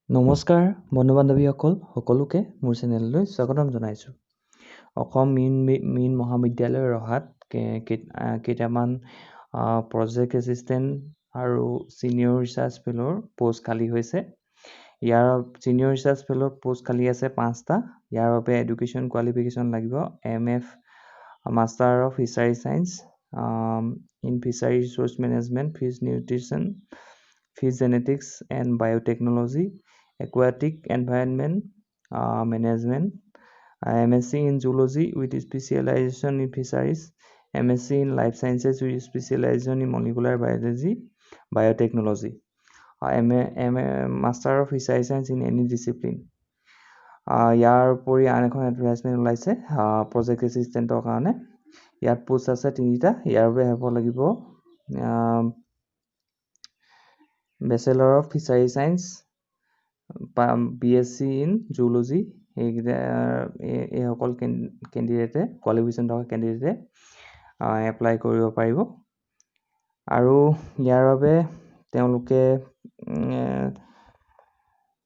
নমস্কাৰ বন্ধু বান্ধৱীসকল সকলোকে মোৰ চেনেললৈ স্বাগতম জনাইছোঁ। অসম মীন মহাবিদ্যালয় ৰহাত কেইটামান প্ৰজেক্ট এছিষ্টেণ্ট আৰু ছিনিয়ৰ ৰিচাৰ্চ ফেলোৰ পোষ্ট খালী হৈছে। ইয়াৰ ছিনিয়ৰ ৰিচাৰ্চ ফেলোৰ পোষ্ট খালী আছে 5টা। ইয়াৰ বাবে এডুকেশ্যন কোৱালিফিকেশ্যন লাগিব MF master of fishery science in fishery research management, fish nutrition, fish genetics and biotechnology, aquatic environment management, MSc in zoology with specialization in fisheries, MSc in life sciences with specialization in molecular biology, biotechnology, MA master of fishery science in any discipline. ইয়াৰ উপৰি আন এখন advertisement ওলাইছে project এছিষ্টেণ্টৰ কাৰণে। ইয়াত post আছে 3টা। ইয়াৰ বাবে হ'ব লাগিব bachelor of fishery science, BSc in zoology. এইসকল কেণ্ডিডেটে কোৱালিফিকেশ্যন থকা কেণ্ডিডেটে এপ্লাই কৰিব পাৰিব। আৰু ইয়াৰ বাবে তেওঁলোকে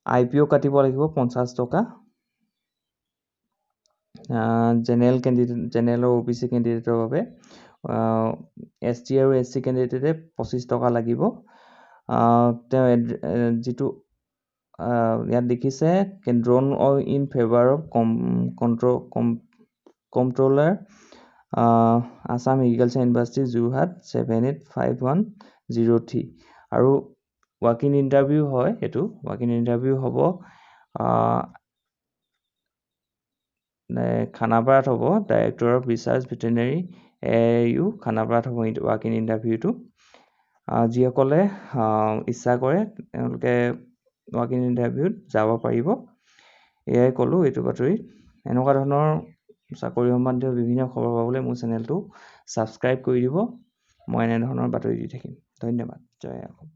IPO কাটিব লাগিব 50 টকা। জেনেৰেল আৰু OBC কেণ্ডিডেটৰ বাবে ST আৰু SC কেণ্ডিডেটে 25 টকা লাগিব। তেওঁ যিটো ইয়াত দেখিছে drone in favour of controller Assam agriculture university Jorhat 785103। আৰু ৱাক ইন ইণ্টাৰভিউ হয়। এইটো ৱাক ইন ইণ্টাৰভিউ হ'ব খানাপাৰাত হ'ব। Director of research veterinary AIU খানাপাৰাত হ'ব ৱাক ইন ইণ্টাৰভিউটো। যিসকলে ইচ্ছা কৰে তেওঁলোকে ৱাক ইন ইণ্টাৰভিউত যাব পাৰিব। এয়াই ক'লোঁ এইটো বাতৰিত। এনেকুৱা ধৰণৰ চাকৰি সম্বন্ধীয় বিভিন্ন খবৰ পাবলৈ মোৰ চেনেলটো ছাবস্ক্ৰাইব কৰি দিব। মই এনেধৰণৰ বাতৰি দি থাকিম। ধন্যবাদ। জয় অসম।